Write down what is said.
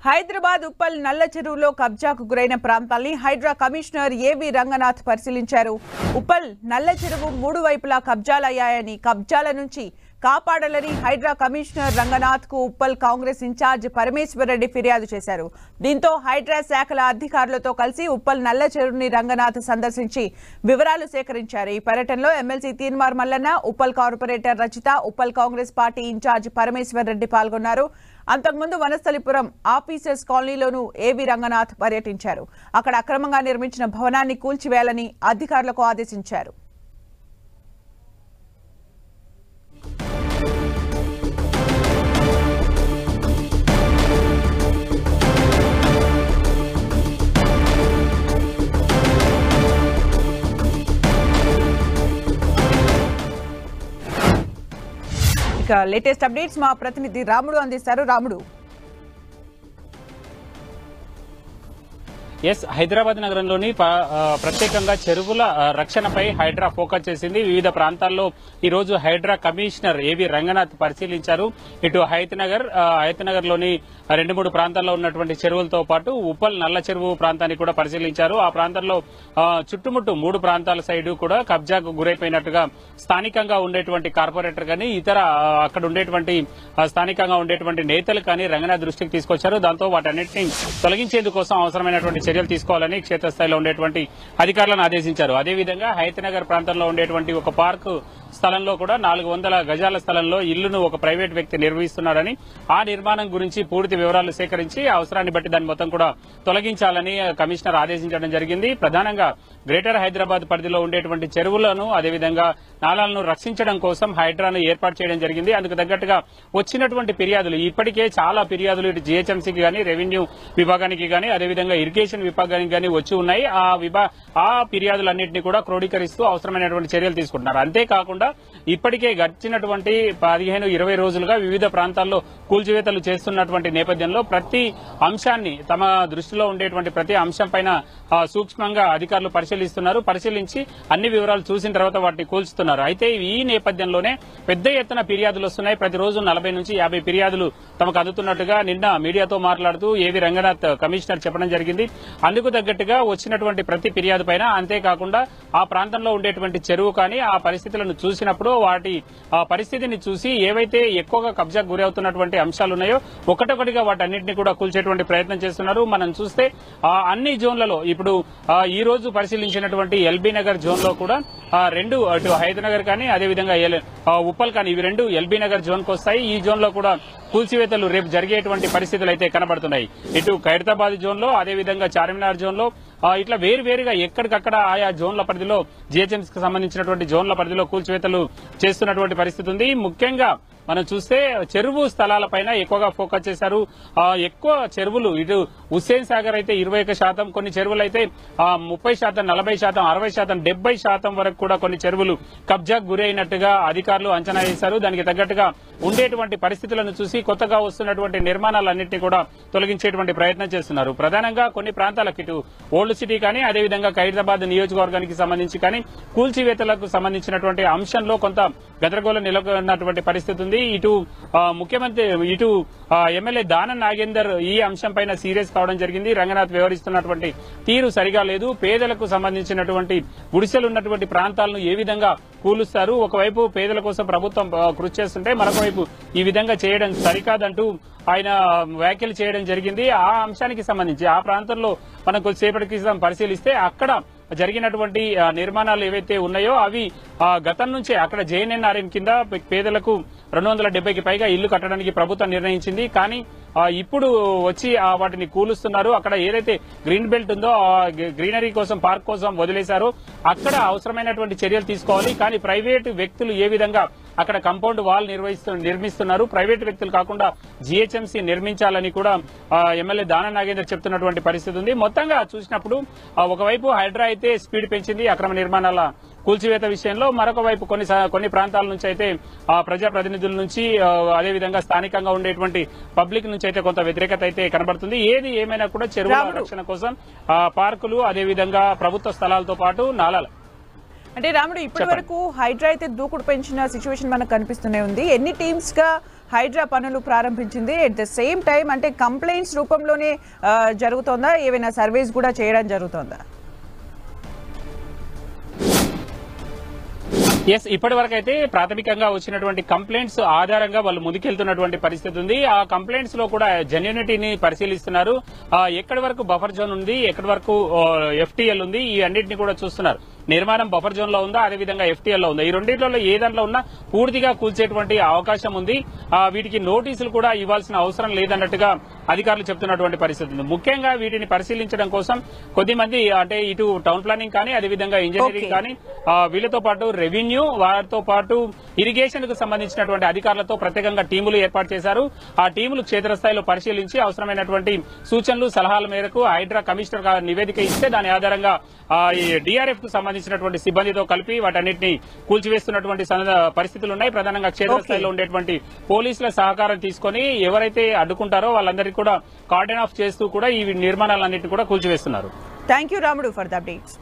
హైదరాబాద్ ఉప్పల్ నల్ల చెరువులో కబ్జాకు గురైన ప్రాంతాల్ని హైడ్రా కమిషనర్ ఏవి రంగనాథ్ పరిశీలించారు. ఉప్పల్ నల్ల చెరువు మూడు వైపులా కబ్జాలయ్యాయని, కబ్జాల నుంచి కాపాడాలని హైడ్రా కమిషనర్ రంగనాథ్ కు ఉప్పల్ కాంగ్రెస్ ఇన్ఛార్జ్ పరమేశ్వర్ రెడ్డి ఫిర్యాదు చేశారు. దీంతో హైడ్రా శాఖల అధికారులతో కలిసి ఉప్పల్ నల్ల చెరువుని రంగనాథ్ సందర్శించి వివరాలు సేకరించారు. ఈ పర్యటనలో MLC Teenmar Mallanna, Uppal corporator Rachitha, Uppal Congress party incharge Parameshwar Reddy పాల్గొన్నారు. అంతకుముందు వనస్థలిపురం ఆఫీసర్స్ కాలనీలోనూ ఏవి రంగనాథ్ పర్యటించారు. అక్కడ అక్రమంగా నిర్మించిన భవనాన్ని కూల్చివేయాలని అధికారులకు ఆదేశించారు. లేటెస్ట్ అప్డేట్స్ మా ప్రతినిధి రాముడు అందిస్తారు. రాముడు, హైదరాబాద్ నగరంలోని ప్రత్యేకంగా చెరువుల రక్షణపై హైడ్రా ఫోకస్ చేసింది. వివిధ ప్రాంతాల్లో ఈ రోజు హైడ్రా కమిషనర్ ఏవి రంగనాథ్ పరిశీలించారు. ఇటు హయత్ లోని 2-3 ప్రాంతాల్లో ఉన్నటువంటి చెరువులతో పాటు ఉప్పల్ నల్ల చెరువు ప్రాంతాన్ని కూడా పరిశీలించారు. ఆ ప్రాంతంలో చుట్టుముట్టు 3 ప్రాంతాల సైడ్ కూడా కబ్జాకు గురైపోయినట్టుగా స్థానికంగా ఉండేటువంటి కార్పొరేటర్ కానీ ఇతర అక్కడ ఉండేటువంటి స్థానికంగా ఉండేటువంటి నేతలు కానీ రంగనాథ్ దృష్టికి తీసుకొచ్చారు. దాంతో వాటన్నిటిని తొలగించేందుకోసం అవసరమైనటువంటి చర్యలు తీసుకోవాలని క్షేత్రస్థాయిలో ఉండేటువంటి అధికారులను ఆదేశించారు. అదేవిధంగా హయత్ ప్రాంతంలో ఉండేటువంటి ఒక పార్కు స్థలంలో కూడా 400 గజాల స్థలంలో ఇల్లును ఒక ప్రైవేట్ వ్యక్తి నిర్వహిస్తున్నారని, ఆ నిర్మాణం గురించి పూర్తి వివరాలు సేకరించి అవసరాన్ని బట్టి దాన్ని మొత్తం కూడా తొలగించాలని కమిషనర్ ఆదేశించడం జరిగింది. ప్రధానంగా గ్రేటర్ హైదరాబాద్ పరిధిలో ఉండేటువంటి చెరువులను అదేవిధంగా నాలాలను రక్షించడం కోసం హైడ్రాను ఏర్పాటు చేయడం జరిగింది. అందుకు తగ్గట్టుగా వచ్చినటువంటి ఫిర్యాదులు, ఇప్పటికే చాలా ఫిర్యాదులు ఇటు జీహెచ్ఎంసీకి గానీ, రెవెన్యూ విభాగానికి గానీ, అదేవిధంగా ఇరిగేషన్ విభాగానికి గానీ వచ్చి ఉన్నాయి. ఆ ఫిర్యాదులన్నింటినీ కూడా క్రోడీకరిస్తూ అవసరమైనటువంటి చర్యలు తీసుకుంటున్నారు. అంతేకాకుండా ఇప్పటికే గడిచినటువంటి 15-20 రోజులుగా వివిధ ప్రాంతాల్లో కూల్చివేతలు చేస్తున్నటువంటి నేపథ్యంలో ప్రతి అంశాన్ని, తమ దృష్టిలో ఉండేటువంటి ప్రతి అంశం పైన సూక్ష్మంగా అధికారులు పరిశీలించి అన్ని వివరాలు చూసిన తర్వాత వాటిని కూల్చుతున్నారు. అయితే ఈ నేపథ్యంలోనే పెద్ద ఎత్తున ఫిర్యాదులు వస్తున్నాయి. ప్రతిరోజు 40-50 ఫిర్యాదులు తమకు అందుతున్నట్టుగా నిన్న మీడియాతో మాట్లాడుతూ ఏవి రంగనాథ్ కమిషనర్ చెప్పడం జరిగింది. అందుకు తగ్గట్టుగా వచ్చినటువంటి ప్రతి ఫిర్యాదు పైన, అంతేకాకుండా ఆ ప్రాంతంలో ఉండేటువంటి చెరువు కానీ ఆ పరిస్థితులను చూసినప్పుడు వాటి పరిస్థితిని చూసి ఏవైతే ఎక్కువగా కబ్జాకు గురవుతున్నటువంటి అంశాలు ఉన్నాయో ఒకటొకటిగా వాటన్నింటినీ కూడా కూల్చేటువంటి ప్రయత్నం చేస్తున్నారు. మనం చూస్తే అన్ని జోన్లలో ఇప్పుడు ఈ రోజు పరిశీలించినటువంటి ఎల్బీ నగర్ జోన్ లో కూడా 2 అటు హైద్ నగర్ కానీ అదేవిధంగా ఉప్పల్ కానీ ఇవి 2 ఎల్బీ నగర్ జోన్ కు వస్తాయి. ఈ జోన్ లో కూడా కూల్చివేతలు రేపు జరిగేటువంటి పరిస్థితులు అయితే కనబడుతున్నాయి. ఇటు ఖైరతాబాద్ జోన్ లో, అదేవిధంగా చార్మినార్ జోన్ లో ఇట్లా వేరువేరుగా ఎక్కడికక్కడ ఆయా జోన్ల పరిధిలో జీహెచ్ఎంసీకి సంబంధించినటువంటి జోన్ల పరిధిలో కూల్చివేతలు చేస్తున్నటువంటి పరిస్థితి ఉంది. ముఖ్యంగా మనం చూస్తే చెరువు స్థలాలపైన ఎక్కువగా ఫోకస్ చేశారు. ఎక్కువ చెరువులు ఇటు హుస్సేన్ సాగర్ అయితే 21%, కొన్ని చెరువులు అయితే 30%, 40%, 60%, 70% వరకు కూడా కొన్ని చెరువులు కబ్జాకు గురైనట్టుగా అధికారులు అంచనా వేశారు. దానికి తగ్గట్టుగా ఉండేటువంటి పరిస్థితులను చూసి కొత్తగా వస్తున్నటువంటి నిర్మాణాలన్నింటినీ కూడా తొలగించేటువంటి ప్రయత్నం చేస్తున్నారు. ప్రధానంగా కొన్ని ప్రాంతాలకు ఇటు ఓల్డ్ సిటీ కానీ అదేవిధంగా ఖైరతాబాద్ నియోజకవర్గానికి సంబంధించి కానీ కూల్చివేతలకు సంబంధించినటువంటి అంశంలో కొంత గందరగోళం నెలకొన్నటువంటి పరిస్థితి ఉంది. ఇటు ముఖ్యమంత్రి, ఇటు ఎమ్మెల్యే దానం నాగేందర్ ఈ అంశం పైన సీరియస్ కావడం జరిగింది. రంగనాథ్ వ్యవహరిస్తున్నటువంటి తీరు సరిగా లేదు, పేదలకు సంబంధించినటువంటి గుడిసెలు ఉన్నటువంటి ప్రాంతాలను ఏ విధంగా కూలుస్తారు, ఒకవైపు పేదల కోసం ప్రభుత్వం కృషి చేస్తుంటే మరొకవైపు ఈ విధంగా చేయడం సరికాదంటూ ఆయన వ్యాఖ్యలు చేయడం జరిగింది. ఆ అంశానికి సంబంధించి ఆ ప్రాంతంలో మనం కొద్దిసేపటి క్రితం పరిశీలిస్తే అక్కడ జరిగినటువంటి నిర్మాణాలు ఏవైతే ఉన్నాయో అవి గతం నుంచే అక్కడ జేఎన్ఎన్ఆర్ఎం కింద పేదలకు 270కి పైగా ఇల్లు కట్టడానికి ప్రభుత్వం నిర్ణయించింది. కానీ ఇప్పుడు వచ్చి వాటిని కూలుస్తున్నారు. అక్కడ ఏదైతే గ్రీన్ బెల్ట్ ఉందో గ్రీనరీ కోసం, పార్క్ కోసం వదిలేశారో అక్కడ అవసరమైనటువంటి చర్యలు తీసుకోవాలి. కానీ ప్రైవేటు వ్యక్తులు ఏ విధంగా అక్కడ కాంపౌండ్ వాల్ నిర్మిస్తున్నారు, ప్రైవేట్ వ్యక్తులు కాకుండా జీహెచ్ఎంసీ నిర్మించాలని కూడా ఎమ్మెల్యే దానం నాగేందర్ చెప్తున్నటువంటి పరిస్థితి ఉంది. మొత్తంగా చూసినప్పుడు ఒకవైపు హైడ్రా అయితే స్పీడ్ పెంచింది అక్రమ నిర్మాణాల కూల్చివేత విషయంలో, మరొక వైపు కొన్ని ప్రాంతాల నుంచి అయితే ప్రజాప్రతినిధుల నుంచి అదేవిధంగా స్థానికంగా ఉండేటువంటి పబ్లిక్ నుంచి అయితే కొంత వ్యతిరేకత అయితే కనబడుతుంది. ఏది ఏమైనా కూడా చెరువుల రక్షణ కోసం పార్కులు అదేవిధంగా ప్రభుత్వ స్థలాలతో పాటు నాలాలు అంటే రాముడు ఇప్పటి వరకు హైడ్రా అయితే దూకుడు పెంచిన సిచ్యువేషన్ మనకు కనిపిస్తూనే ఉంది. ఎన్ని టీమ్స్ గా హైడ్రా పనులు ప్రారంభించింది. ఎట్ ద సేమ్ టైం అంటే కంప్లైంట్స్ రూపంలోనే జరుగుతోందా, ఏవైనా సర్వేస్ కూడా చేయడం జరుగుతోందా? ఎస్, ఇప్పటి వరకు అయితే ప్రాథమికంగా వచ్చినటువంటి కంప్లైంట్స్ ఆధారంగా వాళ్ళు ముందుకెళ్తున్నటువంటి పరిస్థితి ఉంది. ఆ కంప్లైంట్స్ లో కూడా జెన్యూనిటీని పరిశీలిస్తున్నారు. ఎక్కడి వరకు బఫర్ జోన్ ఉంది, ఎక్కడి వరకు FTL ఉంది, ఈ అన్నింటినీ కూడా చూస్తున్నారు. నిర్మాణం బఫర్ జోన్ లో ఉందా, అదేవిధంగా FTL లో ఉందా, ఈ రెండింటిలో ఏ దాంట్లో ఉన్నా పూర్తిగా కూల్చేటువంటి అవకాశం ఉంది. వీటికి నోటీసులు కూడా ఇవ్వాల్సిన అవసరం లేదన్నట్టుగా అధికారులు చెప్తున్నటువంటి పరిస్థితి ఉంది. ముఖ్యంగా వీటిని పరిశీలించడం కోసం కొద్దిమంది అంటే ఇటు టౌన్ ప్లానింగ్ కానీ, అదేవిధంగా ఇంజనీరింగ్ కానీ, వీళ్ళతో పాటు రెవెన్యూ, వారితో పాటు ఇరిగేషన్ కు సంబంధించినటువంటి అధికారులతో ప్రత్యేకంగా టీములు ఏర్పాటు చేశారు. ఆ టీములు క్షేత్రస్థాయిలో పరిశీలించి అవసరమైనటువంటి సూచనలు, సలహాల మేరకు హైడ్రా కమిషనర్ నివేదిక ఇస్తే దాని ఆధారంగా ఈ DRF కు సంబంధించినటువంటి సిబ్బందితో కలిపి వాటన్నిటిని కూల్చివేస్తున్నటువంటి పరిస్థితులు ఉన్నాయి. ప్రధానంగా క్షేత్రస్థాయిలో ఉండేటువంటి పోలీసుల సహకారం తీసుకుని ఎవరైతే అడ్డుకుంటారో వాళ్ళందరికీ కూడా కార్డన్ ఆఫ్ చేస్తూ కూడా ఈ నిర్మాణాలన్నింటినీ కూడా కూల్చివేస్తున్నారు. థ్యాంక్ యూ రాముడు ఫర్ ద అప్డేట్స్.